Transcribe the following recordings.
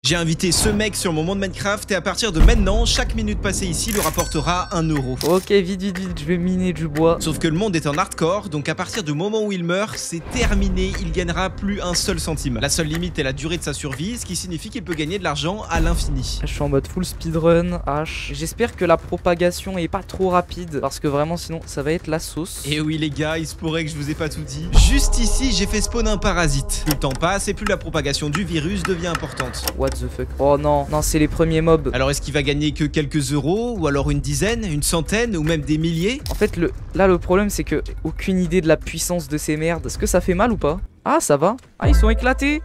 J'ai invité ce mec sur mon monde Minecraft et à partir de maintenant, chaque minute passée ici lui rapportera 1 euro. Ok, vite, je vais miner du bois. Sauf que le monde est en hardcore, donc à partir du moment où il meurt, c'est terminé, il gagnera plus un seul centime. La seule limite est la durée de sa survie, ce qui signifie qu'il peut gagner de l'argent à l'infini. Je suis en mode full speedrun, H. J'espère que la propagation est pas trop rapide, parce que vraiment sinon ça va être la sauce. Et oui les gars, il se pourrait que je vous ai pas tout dit. Juste ici, j'ai fait spawn un parasite. Plus le temps passe et plus la propagation du virus devient importante. What the fuck? Oh non, non, c'est les premiers mobs. Alors est-ce qu'il va gagner que quelques euros, ou alors une dizaine, une centaine, ou même des milliers? En fait, là le problème c'est que aucune idée de la puissance de ces merdes. Est-ce que ça fait mal ou pas? Ah, ça va. Ah, ils sont éclatés.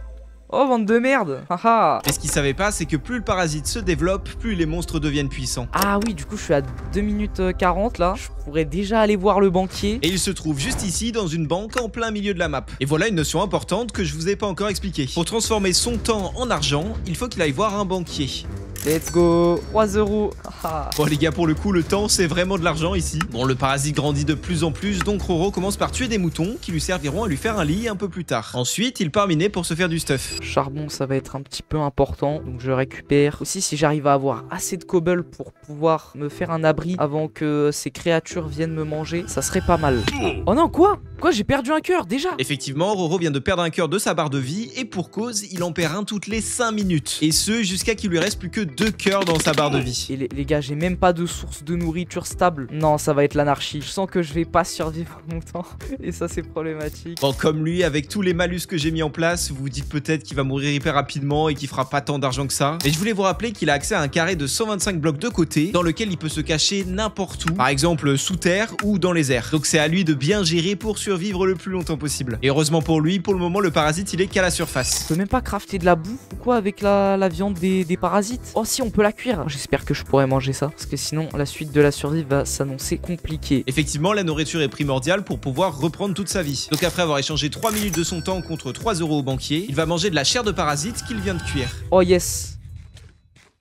Oh, bande de merde. Haha. Mais ce qu'il savait pas, c'est que plus le parasite se développe, plus les monstres deviennent puissants. Ah oui, du coup, je suis à 2 minutes 40 là. Je pourrais déjà aller voir le banquier. Et il se trouve juste ici, dans une banque en plein milieu de la map. Et voilà une notion importante que je vous ai pas encore expliquée. Pour transformer son temps en argent, il faut qu'il aille voir un banquier. Let's go. 3 euros. Bon les gars, pour le coup, le temps c'est vraiment de l'argent ici. Bon, le parasite grandit de plus en plus, donc Roro commence par tuer des moutons qui lui serviront à lui faire un lit un peu plus tard. Ensuite, il part miner pour se faire du stuff. Charbon, ça va être un petit peu important, donc je récupère. Aussi, si j'arrive à avoir assez de cobble pour pouvoir me faire un abri avant que ces créatures viennent me manger, ça serait pas mal. Oh non, quoi? J'ai perdu un cœur déjà? Effectivement, Roro vient de perdre un cœur de sa barre de vie et pour cause, il en perd un toutes les 5 minutes. Et ce, jusqu'à qu'il lui reste plus que 2 cœurs dans sa barre de vie. Et les gars, j'ai même pas de source de nourriture stable. Non, ça va être l'anarchie. Je sens que je vais pas survivre longtemps. Et ça, c'est problématique. Bon, comme lui, avec tous les malus que j'ai mis en place, vous vous dites peut-être qu'il va mourir hyper rapidement et qu'il fera pas tant d'argent que ça. Mais je voulais vous rappeler qu'il a accès à un carré de 125 blocs de côté dans lequel il peut se cacher n'importe où. Par exemple, sous terre ou dans les airs. Donc c'est à lui de bien gérer pour survivre le plus longtemps possible. Et heureusement pour lui, pour le moment, le parasite, il est qu'à la surface. On peut même pas crafter de la bouffe ou quoi avec la viande des parasites? Oh si, on peut la cuire. J'espère que je pourrais manger ça, parce que sinon la suite de la survie va s'annoncer compliquée. Effectivement, la nourriture est primordiale pour pouvoir reprendre toute sa vie. Donc après avoir échangé 3 minutes de son temps contre 3 euros au banquier, il va manger de la chair de parasite qu'il vient de cuire. Oh yes.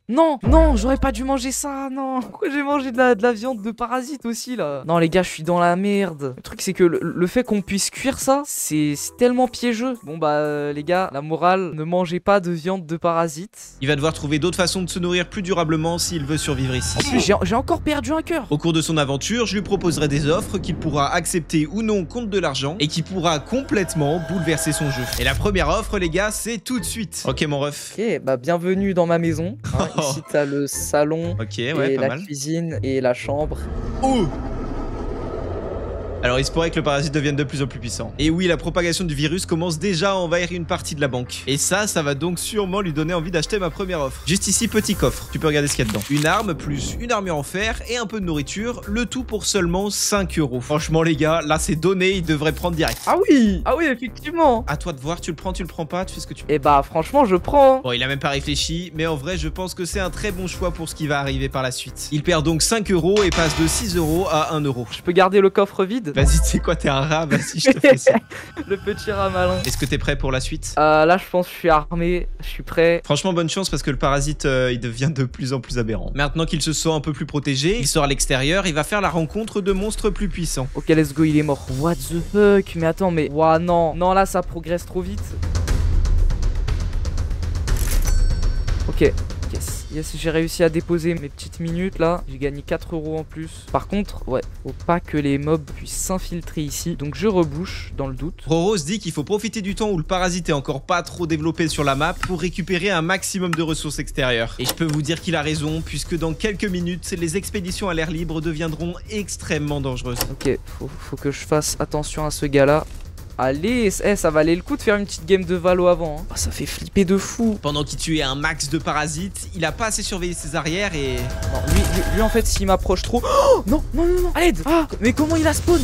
Non, non, j'aurais pas dû manger ça, non. Pourquoi j'ai mangé de la viande de parasite aussi, là? Non, les gars, je suis dans la merde. Le truc, c'est que le fait qu'on puisse cuire ça, c'est tellement piégeux. Bon, bah, les gars, la morale, ne mangez pas de viande de parasite. Il va devoir trouver d'autres façons de se nourrir plus durablement s'il veut survivre ici. En plus, j'ai encore perdu un cœur. Au cours de son aventure, je lui proposerai des offres qu'il pourra accepter ou non contre de l'argent et qui pourra complètement bouleverser son jeu. Et la première offre, les gars, c'est tout de suite. Ok, mon ref. Ok, bah, bienvenue dans ma maison. Hein. Ici, t'as le salon, et la cuisine et la chambre. Oh! Alors il se pourrait que le parasite devienne de plus en plus puissant. Et oui, la propagation du virus commence déjà à envahir une partie de la banque. Et ça va donc sûrement lui donner envie d'acheter ma première offre. Juste ici, petit coffre, tu peux regarder ce qu'il y a dedans. Une arme plus une armure en fer et un peu de nourriture, le tout pour seulement 5 euros. Franchement les gars, là c'est donné, il devrait prendre direct. Ah oui, effectivement. À toi de voir, tu le prends pas, tu fais ce que tu veux. Et bah franchement je prends. Bon, il a même pas réfléchi, mais en vrai je pense que c'est un très bon choix pour ce qui va arriver par la suite. Il perd donc 5 euros et passe de 6 euros à 1 euro. Je peux garder le coffre vide? Vas-y, tu sais quoi, t'es un rat, vas-y, je te fais ça. Le petit rat malin. Est-ce que t'es prêt pour la suite? Là, je pense que je suis armé, je suis prêt. Franchement, bonne chance parce que le parasite, il devient de plus en plus aberrant. Maintenant qu'il se sent un peu plus protégé, il sort à l'extérieur, il va faire la rencontre de monstres plus puissants. Ok, let's go, il est mort. What the fuck? Mais attends, mais... Ouah, non. Non, là, ça progresse trop vite. Ok. Yes, j'ai réussi à déposer mes petites minutes là. J'ai gagné 4 euros en plus. Par contre, ouais, faut pas que les mobs puissent s'infiltrer ici. Donc je rebouche dans le doute. Roro se dit qu'il faut profiter du temps où le parasite est encore pas trop développé sur la map pour récupérer un maximum de ressources extérieures. Et je peux vous dire qu'il a raison, puisque dans quelques minutes, les expéditions à l'air libre deviendront extrêmement dangereuses. Ok, faut que je fasse attention à ce gars là. Allez, ça valait le coup de faire une petite game de Valo avant. Hein. Oh, ça fait flipper de fou. Pendant qu'il tuait un max de parasites, il a pas assez surveillé ses arrières et... Non, lui en fait, s'il m'approche trop... Oh, non, à l'aide. Ah, mais comment il a spawn?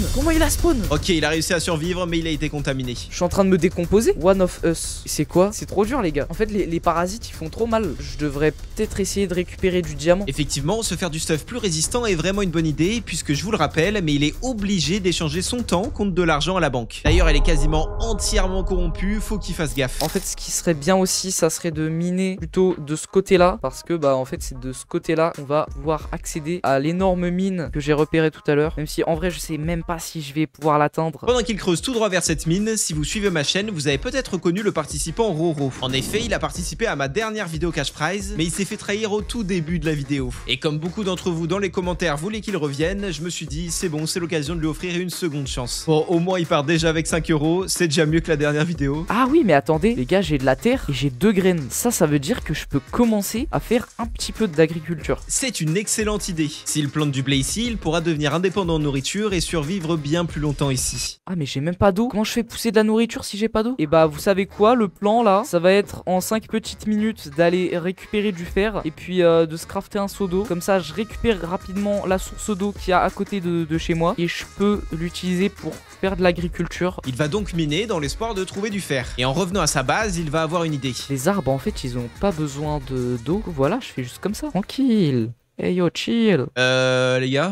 Ok, il a réussi à survivre, mais il a été contaminé. Je suis en train de me décomposer. One of Us. C'est quoi? C'est trop dur, les gars. En fait, les parasites, ils font trop mal. Je devrais peut-être essayer de récupérer du diamant. Effectivement, se faire du stuff plus résistant est vraiment une bonne idée, puisque je vous le rappelle, mais il est obligé d'échanger son temps contre de l'argent à la banque. D'ailleurs, elle est quasiment entièrement corrompu, faut qu'il fasse gaffe. En fait, ce qui serait bien aussi, ça serait de miner plutôt de ce côté-là, parce que bah en fait c'est de ce côté-là qu'on va pouvoir accéder à l'énorme mine que j'ai repérée tout à l'heure. Même si en vrai je sais même pas si je vais pouvoir l'atteindre. Pendant qu'il creuse tout droit vers cette mine, si vous suivez ma chaîne, vous avez peut-être reconnu le participant Roro. En effet, il a participé à ma dernière vidéo cash prize, mais il s'est fait trahir au tout début de la vidéo. Et comme beaucoup d'entre vous dans les commentaires voulaient qu'il revienne, je me suis dit c'est bon, c'est l'occasion de lui offrir une seconde chance. Bon, au moins il part déjà avec 5 €, c'est déjà mieux que la dernière vidéo. Ah oui, mais attendez, les gars, j'ai de la terre et j'ai 2 graines. Ça veut dire que je peux commencer à faire un petit peu d'agriculture. C'est une excellente idée. S'il plante du blé ici, il pourra devenir indépendant en nourriture et survivre bien plus longtemps ici. Ah mais j'ai même pas d'eau. Comment je fais pousser de la nourriture si j'ai pas d'eau? Et bah vous savez quoi, le plan là, ça va être en 5 petites minutes d'aller récupérer du fer et puis de se crafter un seau d'eau. Comme ça je récupère rapidement la source d'eau qu'il y a à côté de chez moi et je peux l'utiliser pour faire de l'agriculture. Il va donc miner dans l'espoir de trouver du fer. Et en revenant à sa base, il va avoir une idée. Les arbres en fait ils ont pas besoin d'eau. Voilà, je fais juste comme ça. Tranquille. Hey yo, chill. Les gars,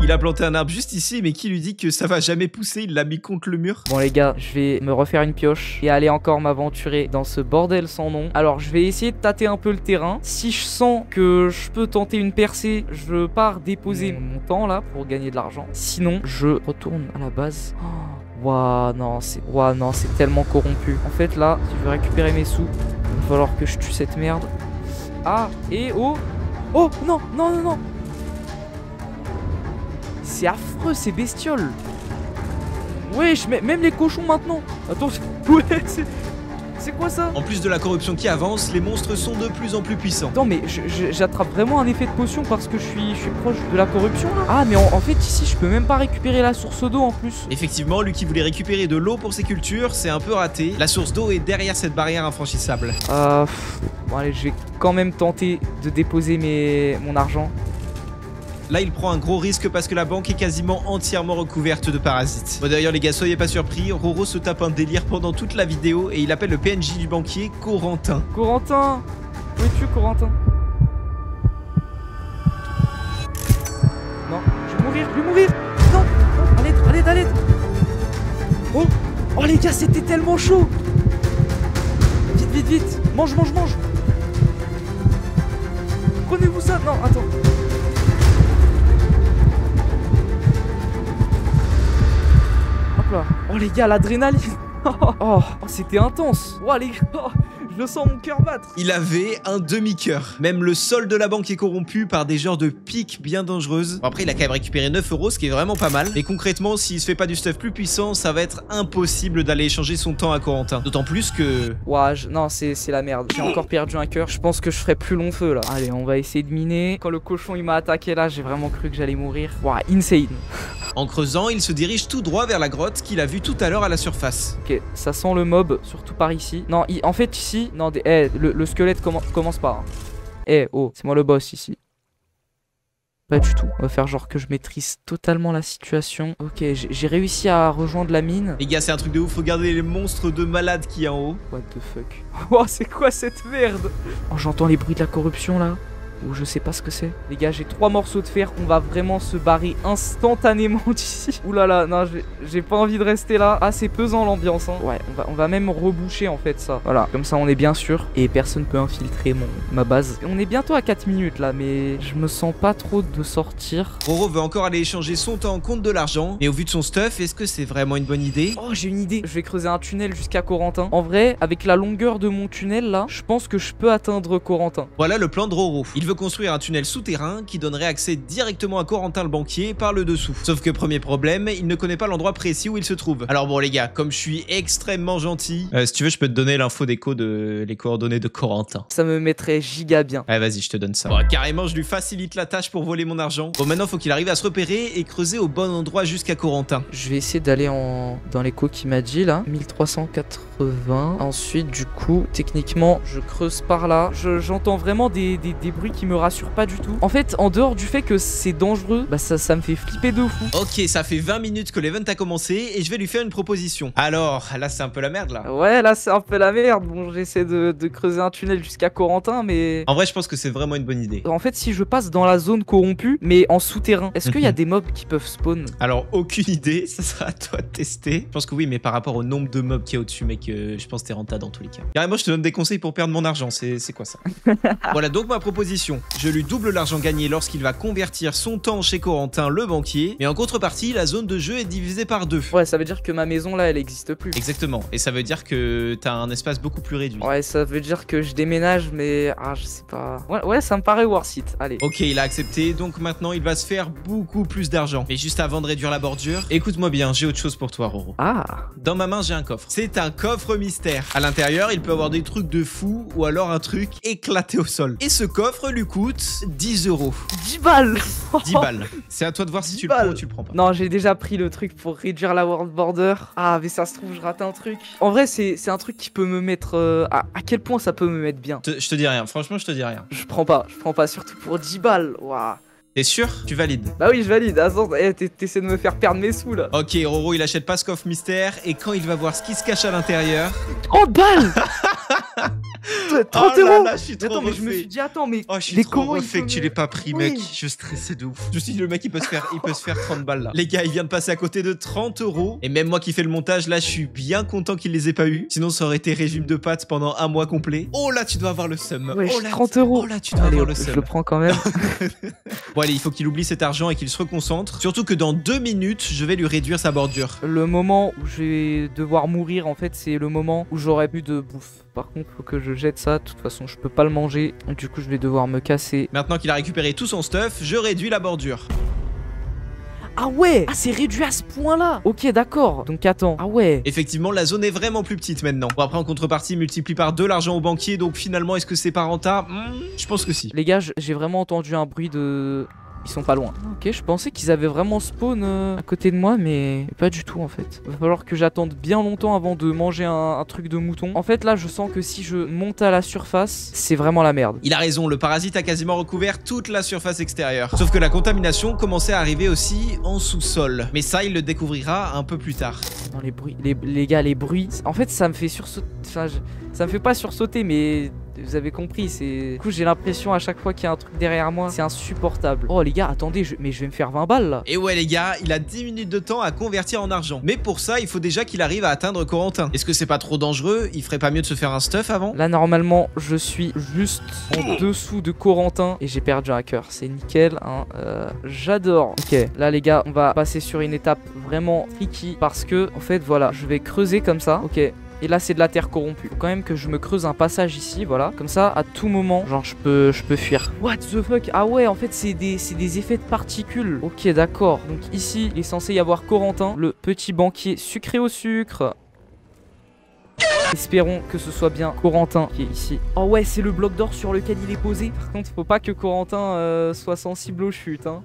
il a planté un arbre juste ici, mais qui lui dit que ça va jamais pousser? Il l'a mis contre le mur. Bon les gars, je vais me refaire une pioche et aller encore m'aventurer dans ce bordel sans nom. Alors je vais essayer de tâter un peu le terrain. Si je sens que je peux tenter une percée, je pars déposer mon temps là pour gagner de l'argent. Sinon, je retourne à la base. Waouh, non, c'est tellement corrompu. En fait là, si je veux récupérer mes sous, il va falloir que je tue cette merde. Ah, et oh. Oh non, non, non, non. C'est affreux ces bestioles. Wesh, même les cochons maintenant. Attends, ouais, c'est quoi ça? En plus de la corruption qui avance, les monstres sont de plus en plus puissants. Attends, mais j'attrape vraiment un effet de potion parce que je suis proche de la corruption là. Ah mais en fait ici je peux même pas récupérer la source d'eau en plus. Effectivement, lui qui voulait récupérer de l'eau pour ses cultures, c'est un peu raté. La source d'eau est derrière cette barrière infranchissable. Bon allez, je vais quand même tenter de déposer mon argent. Là, il prend un gros risque parce que la banque est quasiment entièrement recouverte de parasites. Bon, d'ailleurs, les gars, soyez pas surpris, Roro se tape un délire pendant toute la vidéo et il appelle le PNJ du banquier Corentin. Corentin! Où es-tu, Corentin? Non, je vais mourir! Non! À l'aide, à l'aide, à l'aide! Oh! Oh les gars, c'était tellement chaud! Vite, vite, vite! Mange, mange, mange! Prenez-vous ça! Non, attends! Oh les gars, l'adrénaline. Oh, c'était intense. Oh les gars, je le sens mon cœur battre. Il avait un demi-cœur. Même le sol de la banque est corrompu par des genres de piques bien dangereuses. Bon, après, il a quand même récupéré 9 €, ce qui est vraiment pas mal. Mais concrètement, s'il se fait pas du stuff plus puissant, ça va être impossible d'aller échanger son temps à Corentin. D'autant plus que... Ouah, non, c'est la merde. J'ai encore perdu un cœur. Je pense que je ferai plus long feu là. Allez, on va essayer de miner. Quand le cochon il m'a attaqué là, j'ai vraiment cru que j'allais mourir. Ouah, insane. En creusant, il se dirige tout droit vers la grotte qu'il a vue tout à l'heure à la surface. Ok, ça sent le mob, surtout par ici. Non, en fait ici, non, le squelette commence par. Oh, c'est moi le boss ici. Pas du tout. On va faire genre que je maîtrise totalement la situation. Ok, j'ai réussi à rejoindre la mine. Les gars, c'est un truc de ouf. Regardez les monstres de malade qu'il y a en haut. What the fuck. Oh, c'est quoi cette merde? Oh, j'entends les bruits de la corruption là. Ou je sais pas ce que c'est. Les gars, j'ai 3 morceaux de fer. On va vraiment se barrer instantanément d'ici. Ouh là là, non, j'ai pas envie de rester là. Ah, c'est pesant l'ambiance, hein. Ouais, on va même reboucher en fait ça. Voilà, comme ça on est bien sûr. Et personne peut infiltrer ma base. On est bientôt à 4 minutes là, mais je me sens pas trop de sortir. Roro veut encore aller échanger son temps contre de l'argent. Mais au vu de son stuff, est-ce que c'est vraiment une bonne idée? Oh, j'ai une idée. Je vais creuser un tunnel jusqu'à Corentin. En vrai, avec la longueur de mon tunnel là, je pense que je peux atteindre Corentin. Voilà le plan de Roro. Il veut construire un tunnel souterrain qui donnerait accès directement à Corentin le banquier par le dessous. Sauf que premier problème, il ne connaît pas l'endroit précis où il se trouve. Alors bon les gars, comme je suis extrêmement gentil, si tu veux je peux te donner l'info d'écho de les coordonnées de Corentin. Ça me mettrait giga bien. Ouais vas-y je te donne ça. Bon, carrément je lui facilite la tâche pour voler mon argent. Bon maintenant faut qu'il arrive à se repérer et creuser au bon endroit jusqu'à Corentin. Je vais essayer d'aller dans l'écho qu'il m'a dit là. 1380. Ensuite du coup techniquement je creuse par là. J'entends vraiment des bruits qui me rassure pas du tout. En fait, en dehors du fait que c'est dangereux, bah ça me fait flipper de fou. Ok, ça fait 20 minutes que l'event a commencé et je vais lui faire une proposition. Alors, là c'est un peu la merde là. Ouais, là c'est un peu la merde. Bon, j'essaie de creuser un tunnel jusqu'à Corentin, mais... En vrai, je pense que c'est vraiment une bonne idée. En fait, si je passe dans la zone corrompue, mais en souterrain, est-ce qu'il y a des mobs qui peuvent spawn? Alors, aucune idée, ça sera à toi de tester. Je pense que oui, mais par rapport au nombre de mobs qu'il y a au-dessus, mec, je pense que t'es renta dans tous les cas. Carrément, je te donne des conseils pour perdre mon argent, c'est quoi ça? Voilà donc ma proposition. Je lui double l'argent gagné lorsqu'il va convertir son temps chez Corentin, le banquier. Mais en contrepartie, la zone de jeu est divisée par 2. Ouais, ça veut dire que ma maison là, elle existe plus. Exactement. Et ça veut dire que t'as un espace beaucoup plus réduit. Ouais, ça veut dire que je déménage, mais... Ah, je sais pas... Ouais, ça me paraît worth it. Allez. Ok, il a accepté, donc maintenant il va se faire beaucoup plus d'argent. Mais juste avant de réduire la bordure, écoute-moi bien, j'ai autre chose pour toi, Roro. Ah. Dans ma main, j'ai un coffre. C'est un coffre mystère. À l'intérieur, il peut avoir des trucs de fou ou alors un truc éclaté au sol. Et ce coffre lui coûte 10 €. 10 balles. 10 balles. C'est à toi de voir si tu le prends ou tu le prends pas. Non, j'ai déjà pris le truc pour réduire la world border. Ah, mais ça se trouve, je rate un truc. En vrai, c'est un truc qui peut me mettre... à quel point ça peut me mettre bien? Je te dis rien, franchement, je te dis rien. Je prends pas, surtout pour 10 balles. Waouh. T'es sûr? Tu valides? Bah oui, je valide. Attends, t'essaies de me faire perdre mes sous là. Ok, Roro, il achète pas ce coffre mystère et quand il va voir ce qui se cache à l'intérieur... 30 balles. 30 oh là euros. là, je suis trop Attends, mais refait. je me suis dit, attends, mais... Oh, je suis mais trop comment refait il que tu peut l'aies pas pris, Oui. mec. Je stressais de ouf. Je me suis dit, le mec, il peut se faire 30 balles là. Les gars, il vient de passer à côté de 30 €. Et même moi qui fais le montage, là, je suis bien content qu'il les ait pas eu. Sinon, ça aurait été régime de pâtes pendant un mois complet. Oh là, tu dois avoir le seum. Ouais, oh là, 30 €. Oh là, tu dois Allez, avoir le je seum. le prends quand même. Bon, allez, il faut qu'il oublie cet argent et qu'il se reconcentre. Surtout que dans 2 minutes, je vais lui réduire sa bordure. Le moment où je vais devoir mourir, en fait, c'est le moment où j'aurai plus de bouffe. Par contre, faut que je jette ça. De toute façon, je peux pas le manger. Du coup, je vais devoir me casser. Maintenant qu'il a récupéré tout son stuff, je réduis la bordure. Ah ouais. Ah, c'est réduit à ce point-là. Ok, d'accord. Donc attends. Ah ouais. Effectivement, la zone est vraiment plus petite maintenant. Bon, après, en contrepartie, multiplie par 2 l'argent au banquier. Donc finalement, est-ce que c'est pas rentable? Je pense que si. Les gars, j'ai vraiment entendu un bruit de... Ils sont pas loin. Ok, je pensais qu'ils avaient vraiment spawn à côté de moi, mais pas du tout en fait. Va falloir que j'attende bien longtemps avant de manger un truc de mouton. En fait, là, je sens que si je monte à la surface, c'est vraiment la merde. Il a raison, le parasite a quasiment recouvert toute la surface extérieure. Sauf que la contamination commençait à arriver aussi en sous-sol. Mais ça, il le découvrira un peu plus tard. Non, les bruits, les gars, les bruits. En fait, ça me fait sursauter. Enfin, ça me fait pas sursauter, mais vous avez compris. Du coup, j'ai l'impression à chaque fois qu'il y a un truc derrière moi, c'est insupportable. Oh, les gars, attendez, mais je vais me faire 20 balles là. Et ouais, les gars, il a 10 minutes de temps à convertir en argent. Mais pour ça, il faut déjà qu'il arrive à atteindre Corentin. Est-ce que c'est pas trop dangereux? Il ferait pas mieux de se faire un stuff avant? Là, normalement, je suis juste en dessous de Corentin et j'ai perdu un cœur. C'est nickel, hein. J'adore. Ok, là, les gars, on va passer sur une étape vraiment tricky parce que, en fait, voilà, je vais creuser comme ça. Ok. Et là, c'est de la terre corrompue. Faut quand même que je me creuse un passage ici, voilà. Comme ça, à tout moment, genre, je peux fuir. What the fuck? Ah ouais, en fait, c'est des effets de particules. Ok, d'accord. Donc ici, il est censé y avoir Corentin, le petit banquier sucré au sucre. Espérons que ce soit bien Corentin qui est ici. Oh ouais, c'est le bloc d'or sur lequel il est posé. Par contre, faut pas que Corentin soit sensible aux chutes, hein.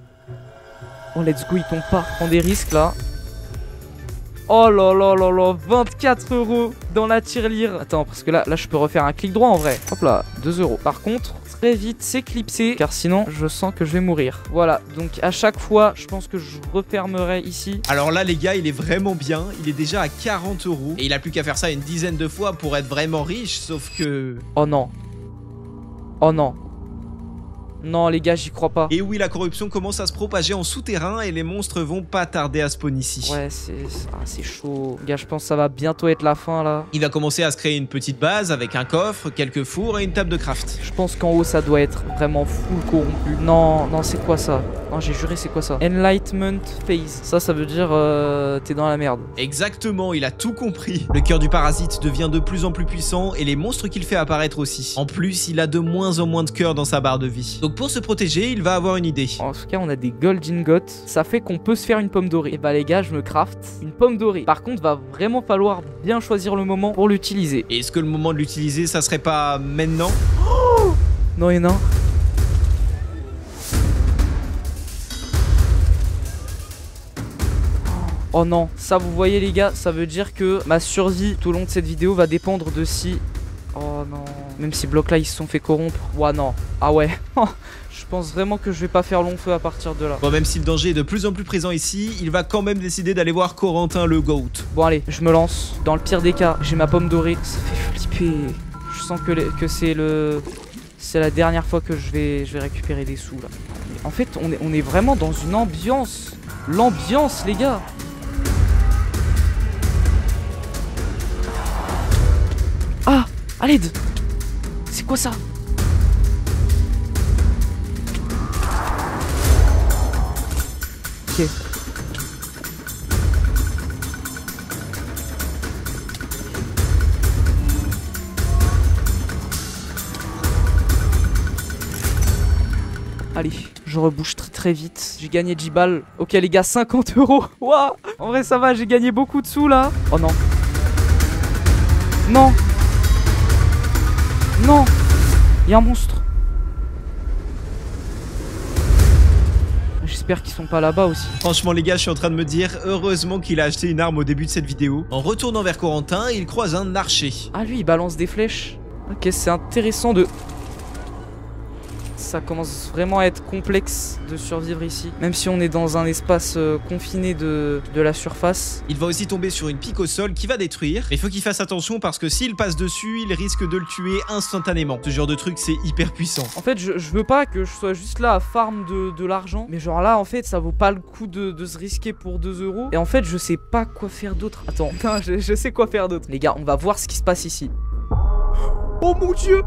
Oh, let's go, il tombe pas. Prends des risques, là. Oh là là là là, 24 € dans la tirelire. Attends, parce que là, je peux refaire un clic droit en vrai. Hop là, 2 €. Par contre, très vite s'éclipser, car sinon, je sens que je vais mourir. Voilà, donc à chaque fois, je pense que je refermerai ici. Alors là, les gars, il est vraiment bien. Il est déjà à 40 €. Et il a plus qu'à faire ça une dizaine de fois pour être vraiment riche, sauf que... Oh non. Oh non. Non, les gars, j'y crois pas. Et oui, la corruption commence à se propager en souterrain et les monstres vont pas tarder à spawn ici. Ouais, c'est chaud. Les gars, je pense que ça va bientôt être la fin, là. Il va commencer à se créer une petite base avec un coffre, quelques fours et une table de craft. Je pense qu'en haut, ça doit être vraiment full corrompu. Non, non, c'est quoi ça? Non, j'ai juré, c'est quoi ça? Enlightenment Phase. Ça veut dire t'es dans la merde. Exactement, il a tout compris. Le cœur du parasite devient de plus en plus puissant et les monstres qu'il fait apparaître aussi. En plus, il a de moins en moins de cœur dans sa barre de vie. Donc pour se protéger, il va avoir une idée. En tout cas, on a des gold ingots. Ça fait qu'on peut se faire une pomme dorée. Et bah les gars, je me craft une pomme dorée. Par contre, va vraiment falloir bien choisir le moment pour l'utiliser. Et est-ce que le moment de l'utiliser, ça serait pas maintenant? Oh non, et non. Oh non, ça vous voyez les gars, ça veut dire que ma survie tout au long de cette vidéo va dépendre de si... Oh non. Même ces blocs là ils se sont fait corrompre. Ouah non. Ah ouais. Je pense vraiment que je vais pas faire long feu à partir de là. Bon, même si le danger est de plus en plus présent ici, il va quand même décider d'aller voir Corentin le GOAT. Bon allez, je me lance. Dans le pire des cas, j'ai ma pomme dorée. Ça fait flipper. Je sens que c'est la dernière fois que je vais récupérer des sous là. En fait, on est vraiment dans une ambiance. L'ambiance, les gars. Ah, à l'aide. C'est quoi ça? Ok. Allez, je rebouche très vite. J'ai gagné 10 balles. Ok les gars, 50 €. Waouh. En vrai ça va, j'ai gagné beaucoup de sous là. Oh non. Non. Non. Il y a un monstre. J'espère qu'ils sont pas là-bas aussi. Franchement les gars, je suis en train de me dire, heureusement qu'il a acheté une arme au début de cette vidéo. En retournant vers Corentin, il croise un archer. Ah lui il balance des flèches. Ok, c'est intéressant de... Ça commence vraiment à être complexe de survivre ici. Même si on est dans un espace confiné de la surface. Il va aussi tomber sur une pique au sol qui va détruire. Mais il faut qu'il fasse attention parce que s'il passe dessus, il risque de le tuer instantanément. Ce genre de truc, c'est hyper puissant. En fait, je veux pas que je sois juste là à farm de l'argent. Mais genre là, en fait, ça vaut pas le coup de se risquer pour 2 €. Et en fait, je sais pas quoi faire d'autre. Attends, putain, je sais quoi faire d'autre. Les gars, on va voir ce qui se passe ici. Oh mon dieu.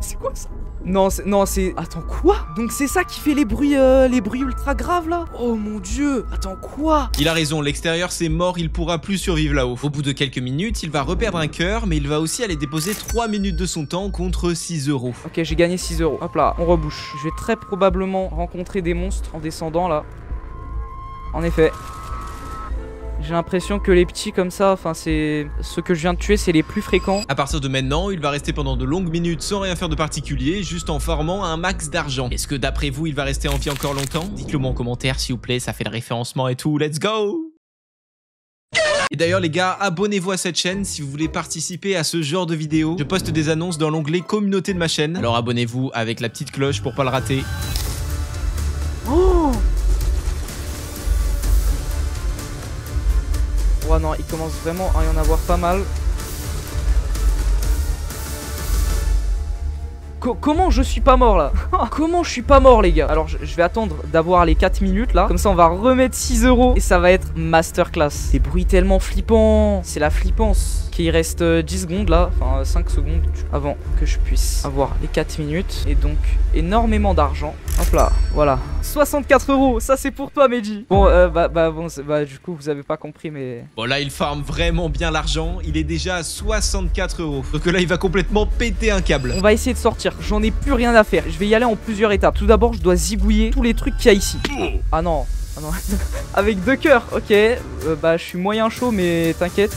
C'est quoi ça? Non, c'est... Attends, quoi? Donc c'est ça qui fait les bruits ultra graves, là? Oh mon dieu! Attends, quoi? Il a raison, l'extérieur c'est mort, il pourra plus survivre là-haut. Au bout de quelques minutes, il va reperdre un cœur, mais il va aussi aller déposer 3 minutes de son temps contre 6 €. Ok, j'ai gagné 6 €. Hop là, on rebouche. Je vais très probablement rencontrer des monstres en descendant, là. En effet. J'ai l'impression que les petits comme ça, enfin c'est... Ceux que je viens de tuer, c'est les plus fréquents. À partir de maintenant, il va rester pendant de longues minutes sans rien faire de particulier, juste en farmant un max d'argent. Est-ce que d'après vous, il va rester en vie encore longtemps? Dites-le moi en commentaire s'il vous plaît, ça fait le référencement et tout, let's go! Et d'ailleurs les gars, abonnez-vous à cette chaîne si vous voulez participer à ce genre de vidéos. Je poste des annonces dans l'onglet communauté de ma chaîne. Alors abonnez-vous avec la petite cloche pour pas le rater. Oh! Oh non, il commence vraiment à y en avoir pas mal. Comment je suis pas mort là? Comment je suis pas mort les gars? Alors je vais attendre d'avoir les 4 minutes là. Comme ça on va remettre 6 € et ça va être masterclass. Des bruits tellement flippants. C'est la flippance. Ok, il reste 10 secondes là. Enfin 5 secondes avant que je puisse avoir les 4 minutes. Et donc énormément d'argent. Hop là, voilà. 64 €, ça c'est pour toi Meji. Bon, du coup vous avez pas compris mais... Bon là il farm vraiment bien l'argent. Il est déjà à 64 €. Donc là il va complètement péter un câble. On va essayer de sortir. J'en ai plus rien à faire. Je vais y aller en plusieurs étapes. Tout d'abord, je dois zigouiller tous les trucs qu'il y a ici. Ah non. Ah non. Avec 2 cœurs. Ok. Je suis moyen chaud, mais t'inquiète.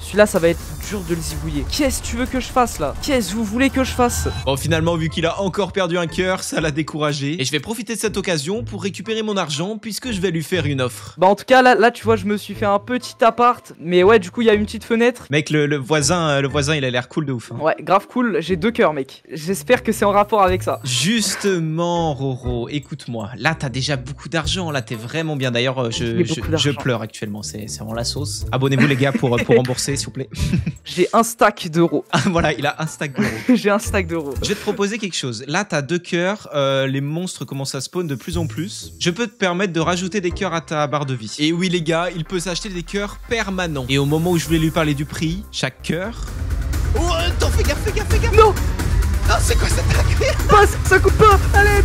Celui-là, ça va être dur de le zigouiller. Qu'est-ce que tu veux que je fasse là? Qu'est-ce que vous voulez que je fasse? Bon, finalement, vu qu'il a encore perdu un cœur, ça l'a découragé. Et je vais profiter de cette occasion pour récupérer mon argent puisque je vais lui faire une offre. Bah en tout cas, là tu vois, je me suis fait un petit appart. Mais ouais, du coup, il y a une petite fenêtre. Mec, le voisin, il a l'air cool de ouf. Hein. Ouais, grave cool. J'ai 2 cœurs, mec. J'espère que c'est en rapport avec ça. Justement, Roro, écoute-moi. Là, t'as déjà beaucoup d'argent. Là, t'es vraiment bien. D'ailleurs, je pleure actuellement. C'est vraiment la sauce. Abonnez-vous, les gars, pour rembourser, s'il vous plaît. J'ai un stack d'euros. Voilà, il a un stack d'euros. J'ai un stack d'euros. Je vais te proposer quelque chose. Là, t'as 2 cœurs. Les monstres commencent à spawn de plus en plus. Je peux te permettre de rajouter des cœurs à ta barre de vie. Et oui, les gars, il peut s'acheter des cœurs permanents. Et au moment où je voulais lui parler du prix, chaque cœur... Oh, attends, fais gaffe, fais gaffe, fais gaffe. Non. Non, c'est quoi cette traque? Passe, ça coupe pas. À l'aide.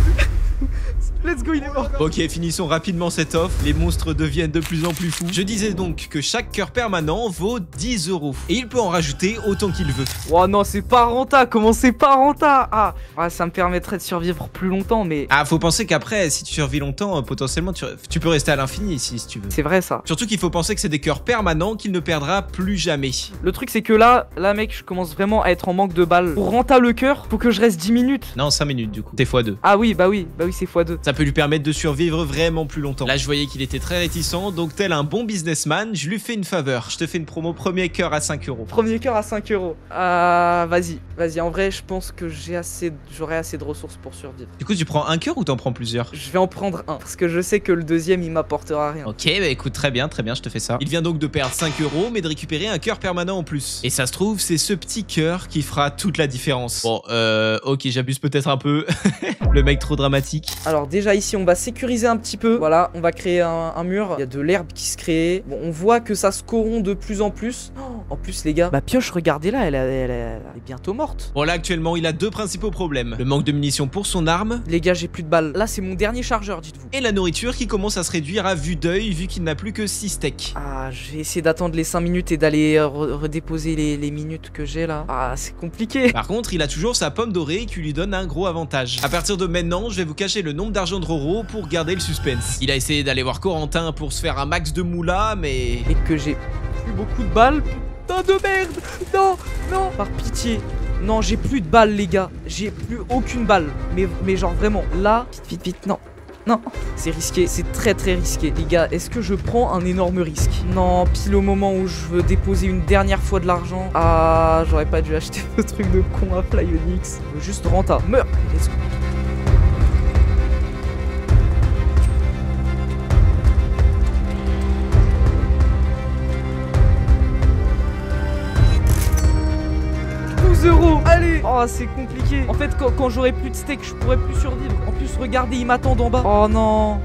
Let's go, il est mort. Ok, finissons rapidement cette offre. Les monstres deviennent de plus en plus fous. Je disais donc que chaque cœur permanent vaut 10 €. Et il peut en rajouter autant qu'il veut. Oh non, c'est pas rentable. Comment c'est pas rentable? Ah, ça me permettrait de survivre plus longtemps, mais... Ah, faut penser qu'après, si tu survis longtemps, potentiellement, tu peux rester à l'infini ici, si tu veux. C'est vrai, ça. Surtout qu'il faut penser que c'est des cœurs permanents qu'il ne perdra plus jamais. Le truc, c'est que là, mec, je commence vraiment à être en manque de balles. Pour rentable le cœur, faut que je reste 10 minutes. Non, 5 minutes, du coup. C'est x2. Ah oui, bah oui, c'est x2. Ça peut lui permettre de survivre vraiment plus longtemps. Là, je voyais qu'il était très réticent, donc tel un bon businessman, je lui fais une faveur. Je te fais une promo premier cœur à 5 euros. Premier cœur à 5 euros. Vas-y, en vrai, je pense que j'aurai assez de ressources pour survivre. Du coup, tu prends un cœur ou t'en prends plusieurs? Je vais en prendre un, parce que je sais que le deuxième, il m'apportera rien. Ok, bah écoute, très bien, je te fais ça. Il vient donc de perdre 5 euros, mais de récupérer un cœur permanent en plus. Et ça se trouve, c'est ce petit cœur qui fera toute la différence. Bon, ok, j'abuse peut-être un peu. Le mec trop dramatique. Alors déjà ici, on va sécuriser un petit peu. Voilà, on va créer un mur. Il y a de l'herbe qui se crée. Bon, on voit que ça se corrompt de plus en plus. En plus, les gars, ma pioche, regardez-la, elle est bientôt morte. Bon, là, actuellement, il a deux principaux problèmes. Le manque de munitions pour son arme. Les gars, j'ai plus de balles. Là, c'est mon dernier chargeur, dites-vous. Et la nourriture qui commence à se réduire à vue d'œil vu qu'il n'a plus que 6 steaks. Ah, je vais essayer d'attendre les 5 minutes et d'aller redéposer les minutes que j'ai là. Ah, c'est compliqué. Par contre, il a toujours sa pomme dorée qui lui donne un gros avantage. À partir de maintenant, je vais vous cacher le nombre d'argent de Roro pour garder le suspense. Il a essayé d'aller voir Corentin pour se faire un max de moula, mais... Et que j'ai plus beaucoup de balles. Putain de merde. Non, non. Par pitié. Non, j'ai plus de balles, les gars. J'ai plus aucune balle. Mais genre vraiment, là... Vite, non. Non, c'est risqué, c'est très risqué. Les gars, est-ce que je prends un énorme risque? Non, pile au moment où je veux déposer une dernière fois de l'argent. Ah, j'aurais pas dû acheter ce truc de con à Flyonix. Je veux juste renta. Meurs. Let's go. Euros. Allez. Oh, c'est compliqué. En fait, quand j'aurai plus de steak, je pourrais plus survivre. En plus, regardez, ils m'attendent en bas. Oh non.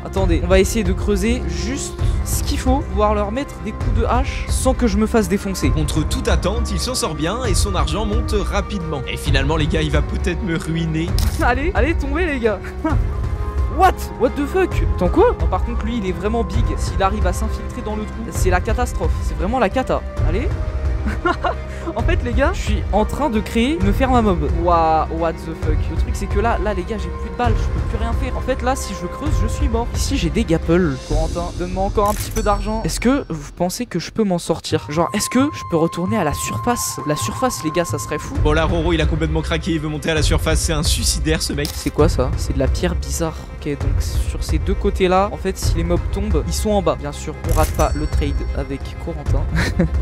Attendez, on va essayer de creuser juste ce qu'il faut, pouvoir leur mettre des coups de hache sans que je me fasse défoncer. Contre toute attente, il s'en sort bien et son argent monte rapidement. Et finalement, les gars, il va peut-être me ruiner. Allez, tombez les gars. What the fuck? Attends quoi? Non, par contre, lui, il est vraiment big. S'il arrive à s'infiltrer dans le trou, c'est la catastrophe. C'est vraiment la cata. Allez. En fait, les gars, je suis en train de créer une ferme à mob. Waouh, what the fuck. Le truc, c'est que là, les gars, j'ai plus de balles. Je peux plus rien faire. En fait, là, si je creuse, je suis mort. Ici, j'ai des gapples. Corentin, donne-moi encore un petit peu d'argent. Est-ce que vous pensez que je peux m'en sortir? Genre, est-ce que je peux retourner à la surface? La surface, les gars, ça serait fou. Bon, là, Roro, il a complètement craqué. Il veut monter à la surface. C'est un suicidaire, ce mec. C'est quoi ça? C'est de la pierre bizarre. Ok, donc sur ces deux côtés-là, en fait, si les mobs tombent, ils sont en bas. Bien sûr, on rate pas le trade avec Corentin.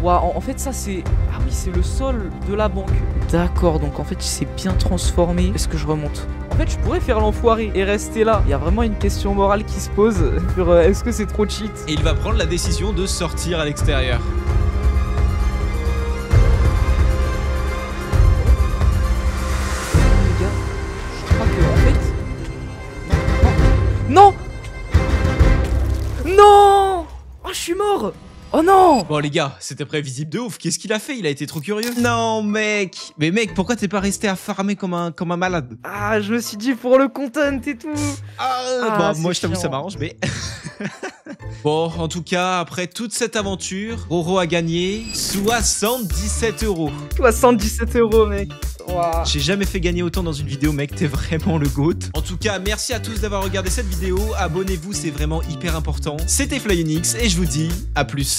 Waouh, en fait, ça, c'est... Ah oui, c'est le sol de la banque. D'accord, donc en fait, il s'est bien transformé. Est-ce que je remonte? En fait, je pourrais faire l'enfoiré et rester là. Il y a vraiment une question morale qui se pose sur est-ce que c'est trop cheat? Et il va prendre la décision de sortir à l'extérieur. Les gars, je crois que en fait... Non! Non! Oh, je suis mort! Oh non! Bon les gars, c'était prévisible de ouf. Qu'est-ce qu'il a fait? Il a été trop curieux. Non mec. Mais mec, pourquoi t'es pas resté à farmer comme un malade? Ah, je me suis dit pour le content et tout. Bah, moi je t'avoue ça m'arrange, mais... Bon, en tout cas, après toute cette aventure, Roro a gagné 77 euros. 77 euros, mec. Wow. J'ai jamais fait gagner autant dans une vidéo, mec, t'es vraiment le GOAT. En tout cas, merci à tous d'avoir regardé cette vidéo. Abonnez-vous, c'est vraiment hyper important. C'était Flyonix et je vous dis à plus.